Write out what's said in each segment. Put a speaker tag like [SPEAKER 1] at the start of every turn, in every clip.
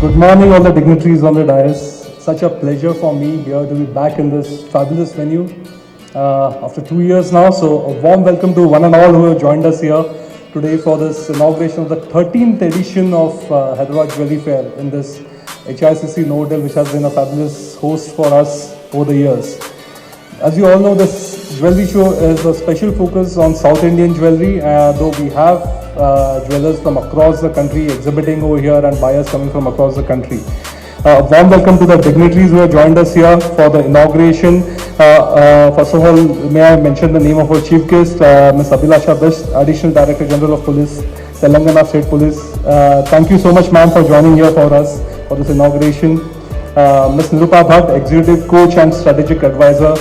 [SPEAKER 1] Good morning, all the dignitaries on the dais. Such a pleasure for me here to be back in this fabulous venue after 2 years now. So, a warm welcome to one and all who have joined us here today for this inauguration of the 13th edition of Hyderabad Jewelry Fair in this HICC Novotel, which has been a fabulous host for us over the years. As you all know, this jewelry show is a special focus on South Indian jewelry, though we have jewelers from across the country exhibiting over here and buyers coming from across the country. Warm welcome to the dignitaries who have joined us here for the inauguration. First of all, may I mention the name of our chief guest, Ms. Abhilasha Best, Additional Director General of Police, Telangana State Police. Thank you so much, ma'am, for joining here for us for this inauguration. Ms. Nirupa Bhatt, Executive Coach and Strategic Advisor,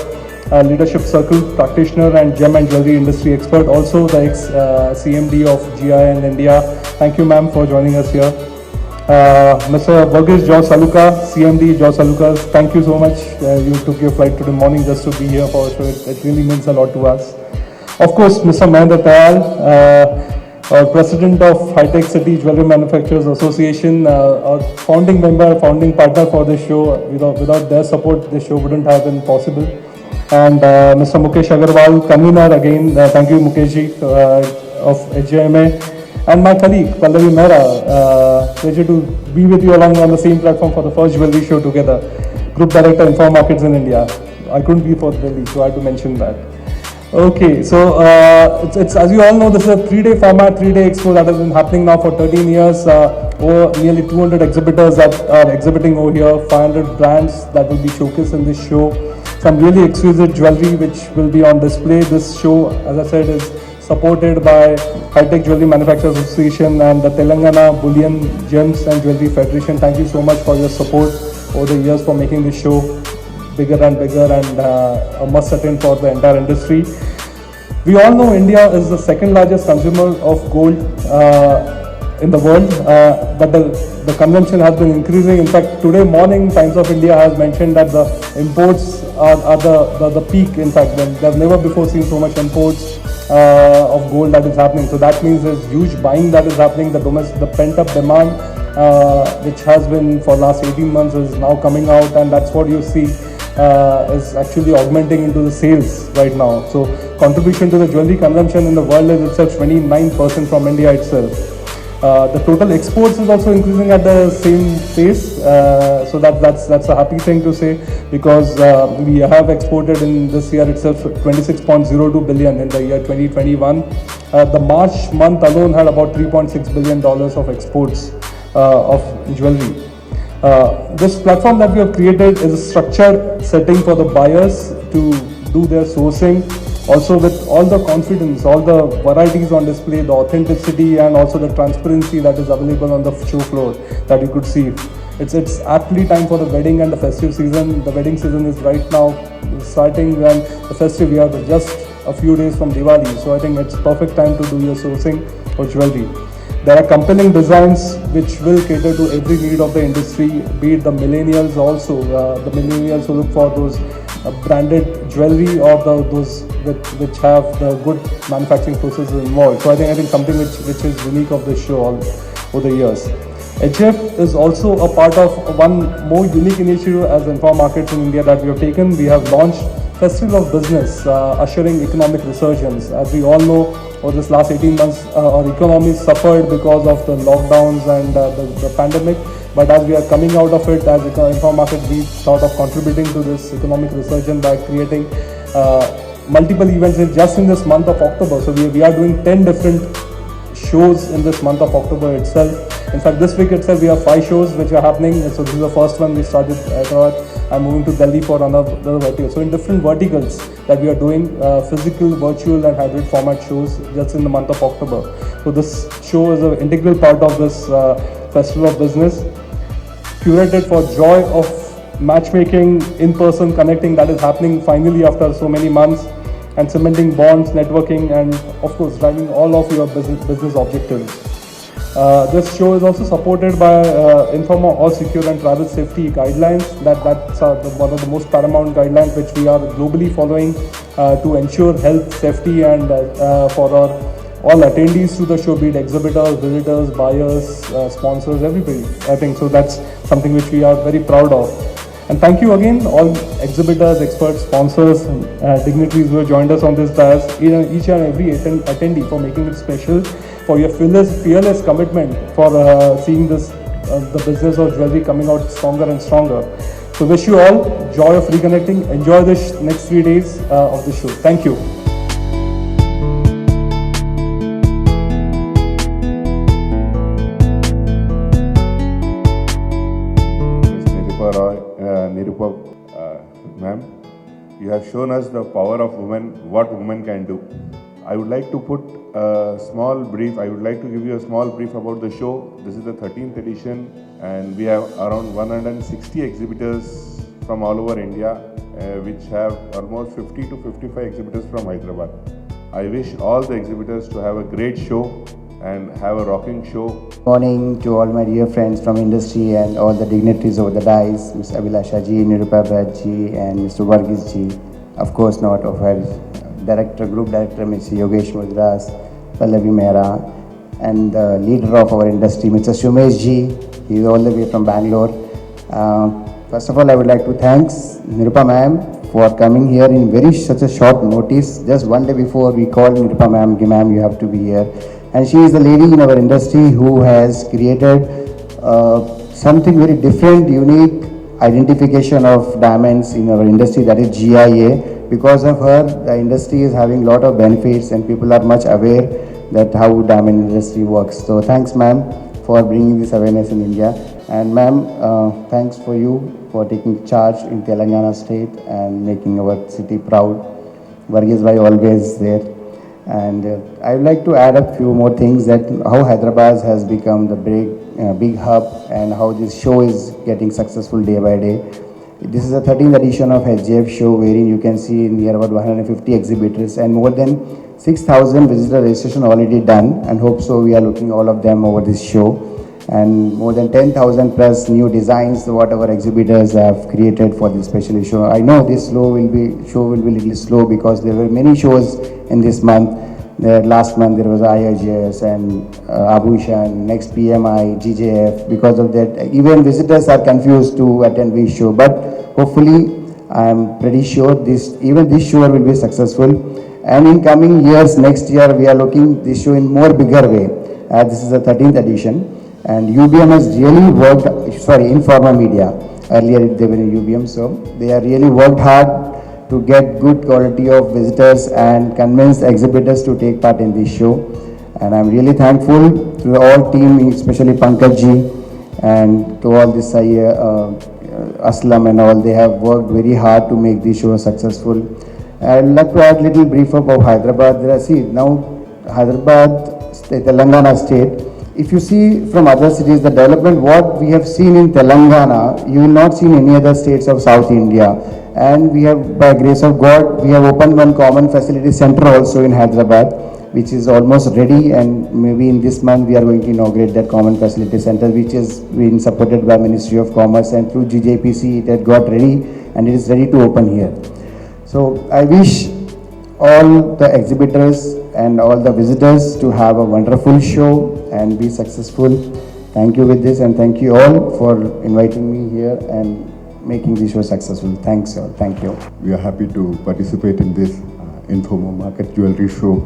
[SPEAKER 1] Leadership Circle Practitioner and Gem and Jewelry Industry Expert, also the ex-CMD of GI in India. Thank you, ma'am, for joining us here. Mr. Burgess Joe Saluka, CMD Joe Saluka, thank you so much. You took your flight today morning just to be here for us, so it really means a lot to us. Of course, Mr. Mahendra Tayal, President of High Tech City Jewelry Manufacturers Association, our founding member, founding partner for this show. Without their support, this show wouldn't have been possible. And Mr. Mukesh Agarwal, convener again, thank you Mukeshji of HJMA. And my colleague, Pallavi Mehra, pleasure to be with you along on the same platform for the first jewelry show together. Group Director, Inform Markets in India. I couldn't be for Delhi, so I had to mention that. Okay, so it's as you all know, this is a 3-day format, 3-day expo that has been happening now for 13 years. Over nearly 200 exhibitors that are exhibiting over here, 500 brands that will be showcased in this show. Some really exquisite jewelry which will be on display. This show, as I said, is supported by High Tech Jewelry Manufacturers Association and the Telangana Bullion Gems and Jewelry Federation. Thank you so much for your support over the years for making this show bigger and bigger and a must attend for the entire industry. We all know India is the second largest consumer of gold in the world, but the consumption has been increasing. In fact, today morning, Times of India has mentioned that the imports are the peak. In fact, they've never before seen so much imports of gold that is happening. So that means there's huge buying that is happening. The pent-up demand, which has been for last 18 months, is now coming out, and that's what you see is actually augmenting into the sales right now. So contribution to the jewelry consumption in the world is itself 29% from India itself. The total exports is also increasing at the same pace, so that's a happy thing to say, because we have exported in this year itself 26.02 billion in the year 2021. The March month alone had about $3.6 billion of exports of jewelry. This platform that we have created is a structured setting for the buyers to do their sourcing, also with all the confidence, all the varieties on display, the authenticity and also the transparency that is available on the show floor that you could see. It's aptly time for the wedding and the festive season. The wedding season is right now starting, and the festive, we are just a few days from Diwali. So I think it's perfect time to do your sourcing for jewelry. There are compelling designs which will cater to every need of the industry, be it the millennials also, the millennials who look for those branded jewelry or those which have the good manufacturing processes involved. So I think something which is unique of this show all over the years. HF is also a part of one more unique initiative as Inform Markets in India that we have taken. We have launched Festival of Business, ushering economic resurgence. As we all know, over this last 18 months, our economy suffered because of the lockdowns and the pandemic. But as we are coming out of it, as Inform Market, we thought of contributing to this economic resurgence by creating multiple events just in this month of October. So we are doing 10 different shows in this month of October itself. In fact, this week itself, we have 5 shows which are happening. So this is the first one we started. I'm moving to Delhi for another vertical. So in different verticals that we are doing physical, virtual and hybrid format shows just in the month of October. So this show is an integral part of this Festival of Business, curated for joy of matchmaking, in-person connecting that is happening finally after so many months, and cementing bonds, networking, and of course driving all of your business objectives. This show is also supported by Informa All Secure and Travel Safety Guidelines. That's one of the most paramount guidelines which we are globally following to ensure health, safety, and for all attendees to the show, be it exhibitors, visitors, buyers, sponsors, everybody. I think so. That's something which we are very proud of. And thank you again, all exhibitors, experts, sponsors, dignitaries who have joined us on this dais, each and every attendee for making it special, for your fearless commitment for seeing this, the business of jewelry coming out stronger and stronger. So wish you all joy of reconnecting. Enjoy the next 3 days of the show. Thank you.
[SPEAKER 2] Nirupa, ma'am, you have shown us the power of women, what women can do. I would like to put a small brief, I would like to give you a small brief about the show. This is the 13th edition and we have around 160 exhibitors from all over India, which have almost 50 to 55 exhibitors from Hyderabad. I wish all the exhibitors to have a great show and have a rocking show.
[SPEAKER 3] Morning to all my dear friends from industry and all the dignitaries over the dais, Mr. Abhilasha ji, Nirupa ji and Mr. Varghese ji. Of course not of our director, group director, Mr. Yogesh Mudras, Pallavi Mehra, and the leader of our industry, Mr. Shumesh ji. He is all the way from Bangalore. First of all, I would like to thank Nirupa ma'am for coming here in such a short notice. Just one day before we called Nirupa ma'am, you have to be here. And she is the lady in our industry who has created something very different, unique identification of diamonds in our industry, that is GIA. Because of her, the industry is having a lot of benefits and people are much aware that how diamond industry works. So thanks ma'am for bringing this awareness in India. And ma'am, thanks for you for taking charge in Telangana state and making our city proud. Varghese bhai always there. And I would like to add a few more things, that how Hyderabad has become the big hub and how this show is getting successful day by day. This is the 13th edition of HJF show, wherein you can see near about 150 exhibitors and more than 6,000 visitor registration already done, and hope so we are looking all of them over this show. And more than 10,000 plus new designs what our exhibitors have created for this special show. I know this show will be little slow because there were many shows in this month. Last month there was IIGS and Abhushan, next PMI, GJF. Because of that, even visitors are confused to attend this show. But hopefully, I am pretty sure even this show will be successful. And in coming years, next year, we are looking this show in more bigger way. This is the 13th edition. And UBM has really worked, Informa Media. Earlier they were in UBM, so they are really worked hard to get good quality of visitors and convince exhibitors to take part in this show. And I'm really thankful to the all team, especially Pankaj ji and to all this Aslam and all. They have worked very hard to make this show successful. I'd like to add a little brief about Hyderabad. Now Hyderabad, Telangana state, if you see from other cities, the development, what we have seen in Telangana, you will not see in any other states of South India. And we have, by grace of God, we have opened one common facility center also in Hyderabad, which is almost ready, and maybe in this month we are going to inaugurate that common facility center, which is being supported by Ministry of Commerce, and through GJPC it had got ready and it is ready to open here. So I wish all the exhibitors and all the visitors to have a wonderful show and be successful. Thank you with this, and thank you all for inviting me here and making this show successful. Thanks all. Thank you.
[SPEAKER 4] We are happy to participate in this Informa Market Jewelry Show.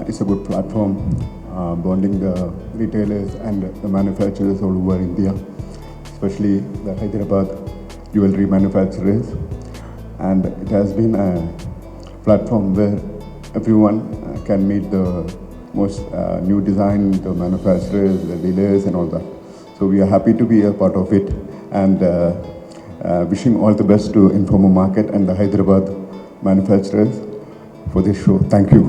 [SPEAKER 4] It's a good platform bonding the retailers and the manufacturers all over India, especially the Hyderabad jewelry manufacturers. And it has been a platform where everyone can meet the most new design, the manufacturers, the dealers and all that. So we are happy to be a part of it, and wishing all the best to Informa Market and the Hyderabad manufacturers for this show. Thank you.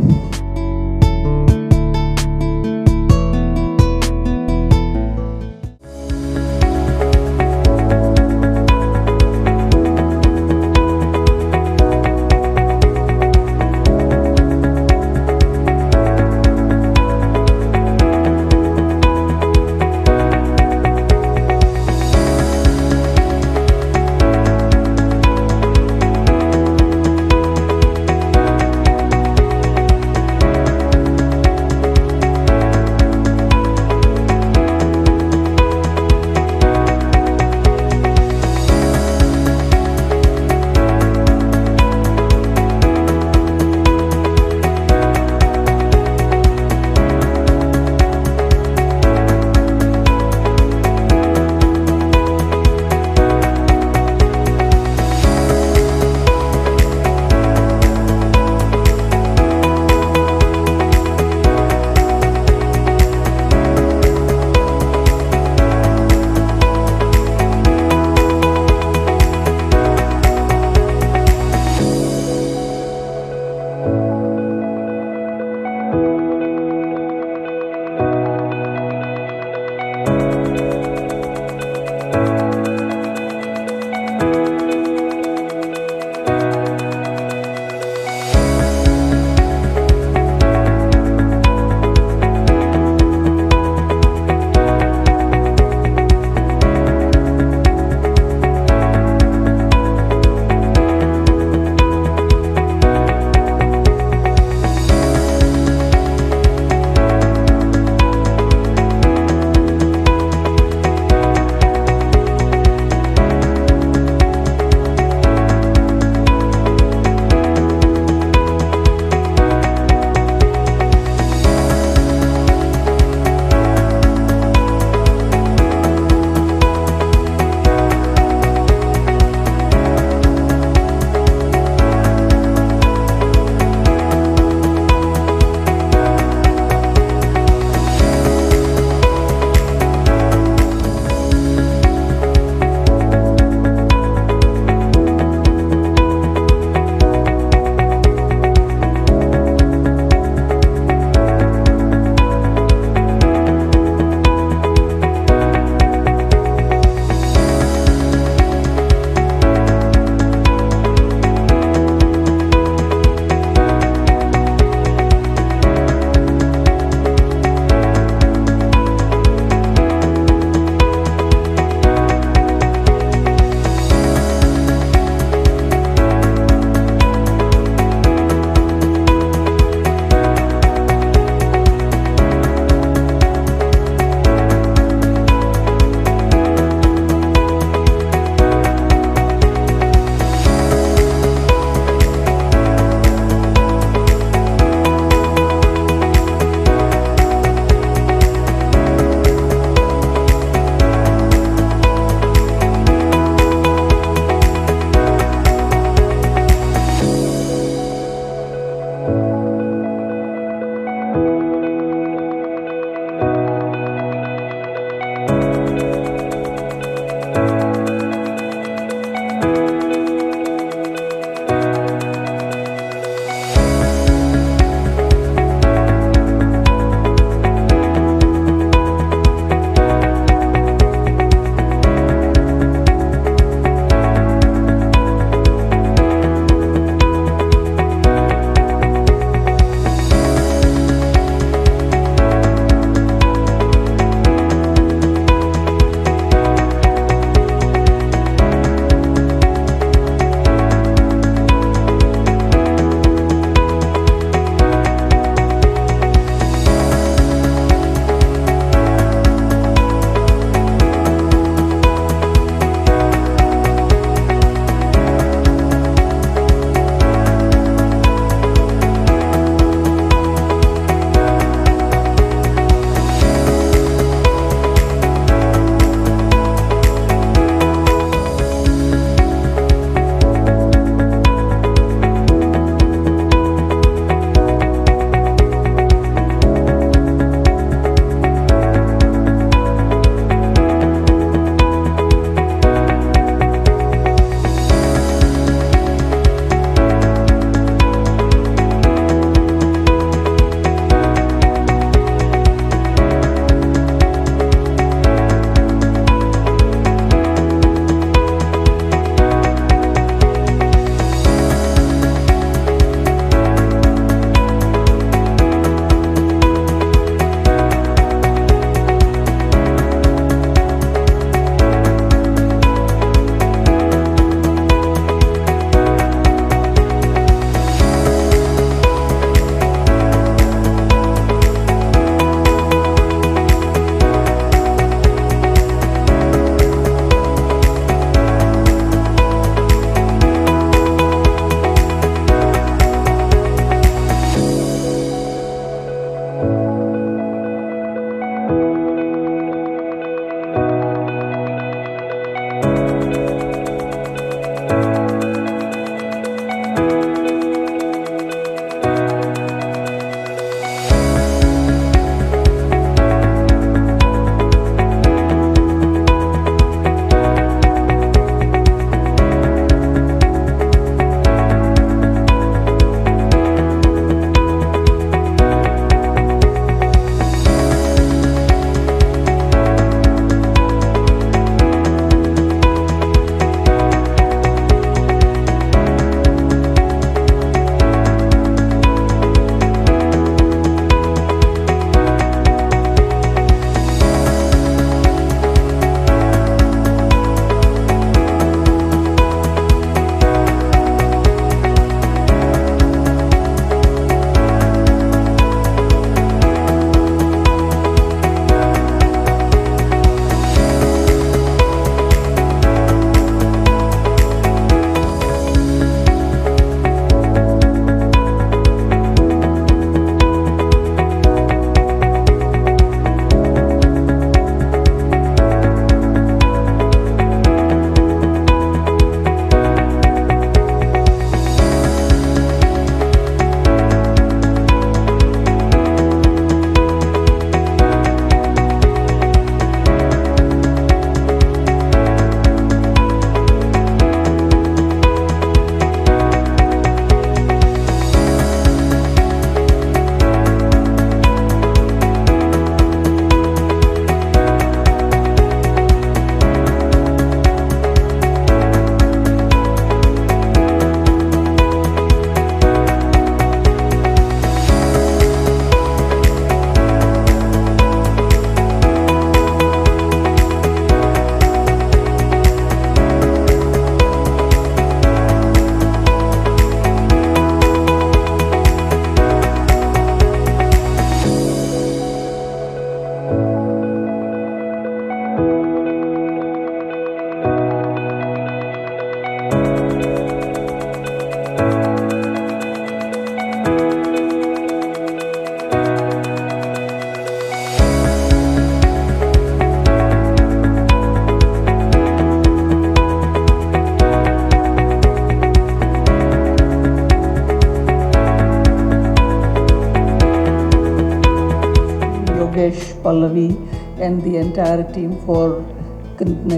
[SPEAKER 5] Yogesh, Pallavi, and the entire team for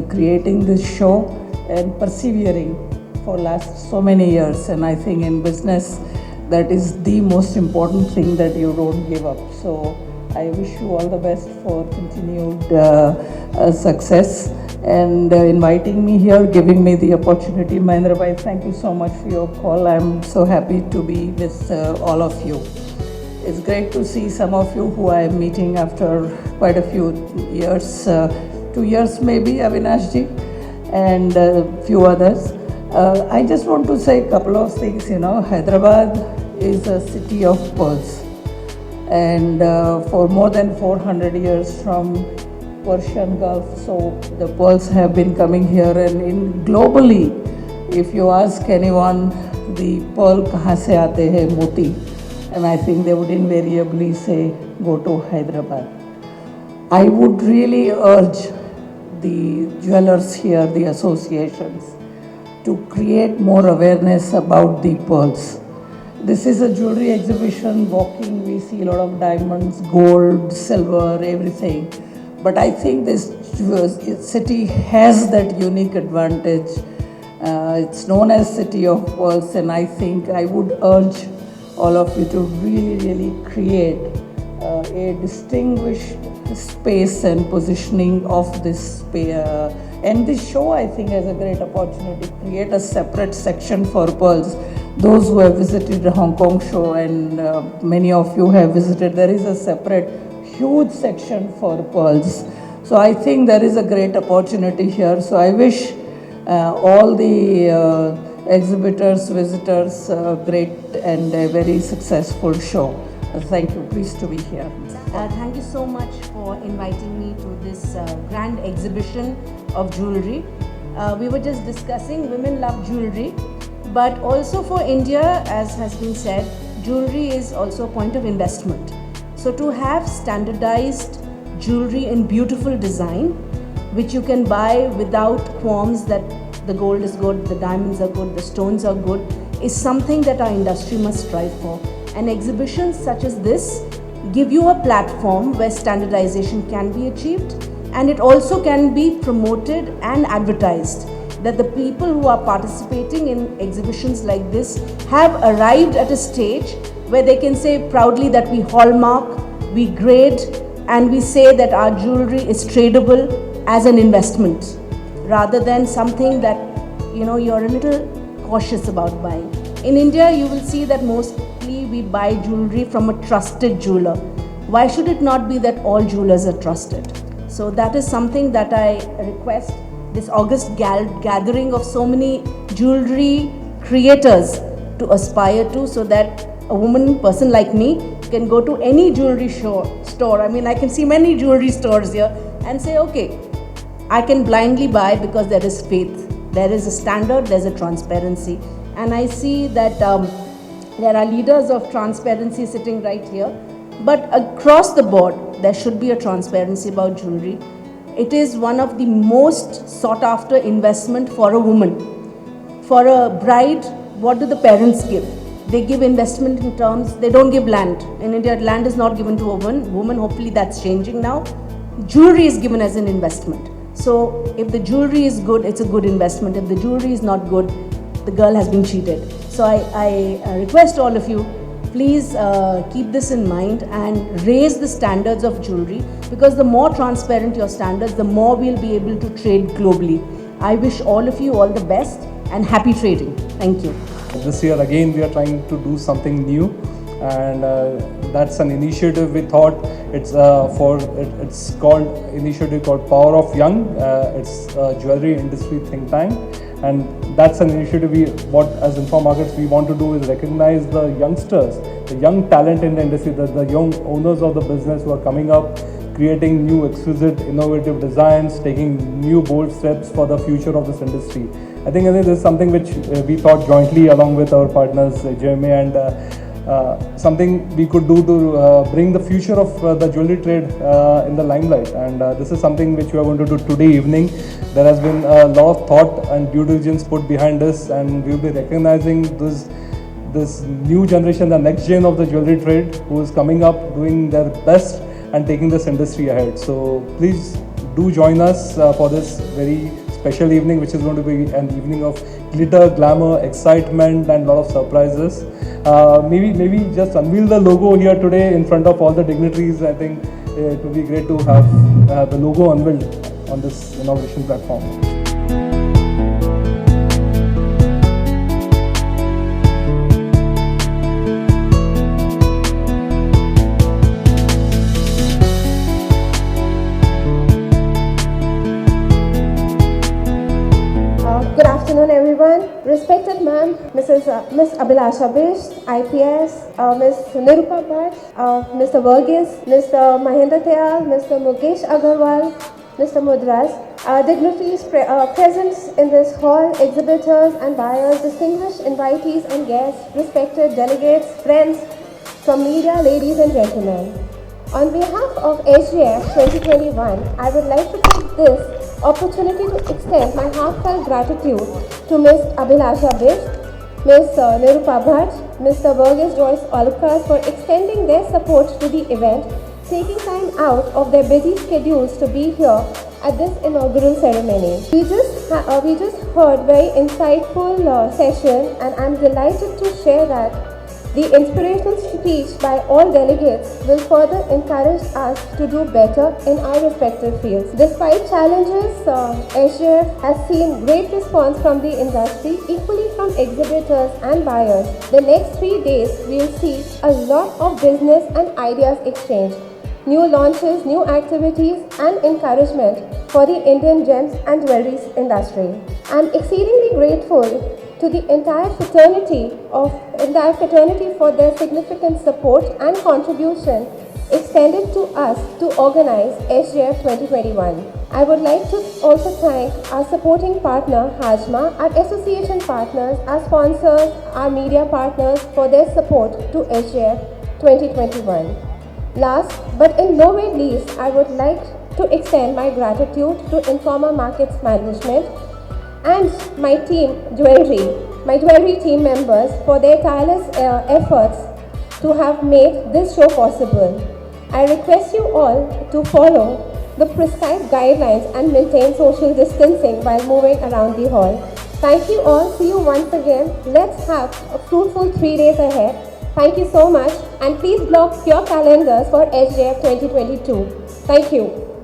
[SPEAKER 5] creating this show and persevering for last so many years. And I think in business, that is the most important thing, that you don't give up. So I wish you all the best for continued success, and inviting me here, giving me the opportunity. Mahendra bhai, thank you so much for your call. I'm so happy to be with all of you. It's great to see some of you who I am meeting after quite a few years, 2 years maybe, Avinash ji, and a few others. I just want to say a couple of things. Hyderabad is a city of pearls, and for more than 400 years from Persian Gulf, so the pearls have been coming here, and globally, if you ask anyone, the pearl kahan se aate hai, moti, and I think they would invariably say, go to Hyderabad. I would really urge the jewelers here, the associations, to create more awareness about the pearls. This is a jewelry exhibition. Walking, we see a lot of diamonds, gold, silver, everything. But I think this city has that unique advantage. It's known as City of Pearls, and I think I would urge all of you to really create a distinguished space and positioning of this space. And this show, I think, has a great opportunity to create a separate section for pearls. Those who have visited the Hong Kong show, and many of you have visited, there is a separate huge section for pearls. So I think there is a great opportunity here. So I wish all the exhibitors, visitors, great and a very successful show. Thank you. Pleased to be here.
[SPEAKER 6] Thank you so much for inviting me to this grand exhibition of jewelry. We were just discussing women love jewelry, but also for India, as has been said, jewelry is also a point of investment. So to have standardized jewelry in beautiful design, which you can buy without qualms that the gold is good, the diamonds are good, the stones are good, is something that our industry must strive for. And exhibitions such as this give you a platform where standardization can be achieved, and it also can be promoted and advertised, that the people who are participating in exhibitions like this have arrived at a stage where they can say proudly that we hallmark, we grade, and we say that our jewelry is tradable as an investment, rather than something that you're a little cautious about buying. In India, you will see that mostly we buy jewelry from a trusted jeweler. Why should it not be that all jewelers are trusted? So that is something that I request this August gathering of so many jewelry creators to aspire to, so that a person like me can go to any jewelry store. I mean, I can see many jewelry stores here and say, okay, I can blindly buy because there is faith, there is a standard, there's a transparency. And I see that there are leaders of transparency sitting right here. But across the board, there should be a transparency about jewelry. It is one of the most sought after investment for a woman. For a bride, what do the parents give? They give investment in terms, they don't give land. In India, land is not given to a woman. Hopefully that's changing now. Jewelry is given as an investment. So if the jewelry is good, it's a good investment. If the jewelry is not good, the girl has been cheated. So I request all of you, please keep this in mind and raise the standards of jewelry, because the more transparent your standards, the more we'll be able to trade globally. I wish all of you all the best and happy trading. Thank you.
[SPEAKER 1] This year again we are trying to do something new, and that's an initiative we thought. It's called initiative called Power of Young. It's a jewelry industry think tank, and that's an initiative as Info Markets we want to do is recognize the youngsters, the young talent in the industry, the young owners of the business who are coming up, creating new exquisite innovative designs, taking new bold steps for the future of this industry. I think this is something which we thought jointly along with our partners JMA, and something we could do to bring the future of the jewelry trade in the limelight. And this is something which we are going to do today evening. There has been a lot of thought and due diligence put behind this, and we will be recognizing this new generation, the next gen of the jewelry trade, who is coming up doing their best and taking this industry ahead. So please do join us for this very special evening, which is going to be an evening of glitter, glamour, excitement, and a lot of surprises. Maybe just unveil the logo here today in front of all the dignitaries. I think it would be great to have the logo unveiled on this inauguration platform.
[SPEAKER 7] Good afternoon, everyone. Respected ma'am, Miss Abhilasha Bisht, IPS, Miss Nirupa Bhatt, Mr. Verghese, Mr. Mahendra Tyal, Mr. Mukesh Agarwal, Mr. Mudras, dignitaries present in this hall, exhibitors and buyers, distinguished invitees and guests, respected delegates, friends from media, ladies and gentlemen. On behalf of SGF 2021, I would like to take this opportunity to extend my heartfelt gratitude to Ms. Abhilasha Bisht, Ms. Nirupa Bhatt, Mr. Verghese Joyce Olkar for extending their support to the event, taking time out of their busy schedules to be here at this inaugural ceremony. We just heard very insightful session, and I'm delighted to share that the inspirational speech by all delegates will further encourage us to do better in our respective fields. Despite challenges, SGF has seen great response from the industry, equally from exhibitors and buyers. The next 3 days, we will see a lot of business and ideas exchanged, new launches, new activities and encouragement for the Indian gems and jewelry industry. I am exceedingly grateful to the entire fraternity for their significant support and contribution extended to us to organize SGF 2021. I would like to also thank our supporting partner Hajma, our association partners, our sponsors, our media partners for their support to SGF 2021. Last but in no way least, I would like to extend my gratitude to Informa Markets Management and my jewelry team members for their tireless efforts to have made this show possible. I request you all to follow the prescribed guidelines and maintain social distancing while moving around the hall. Thank you all. See you once again. Let's have a fruitful 3 days ahead. Thank you so much, and please block your calendars for SGF 2022. Thank you.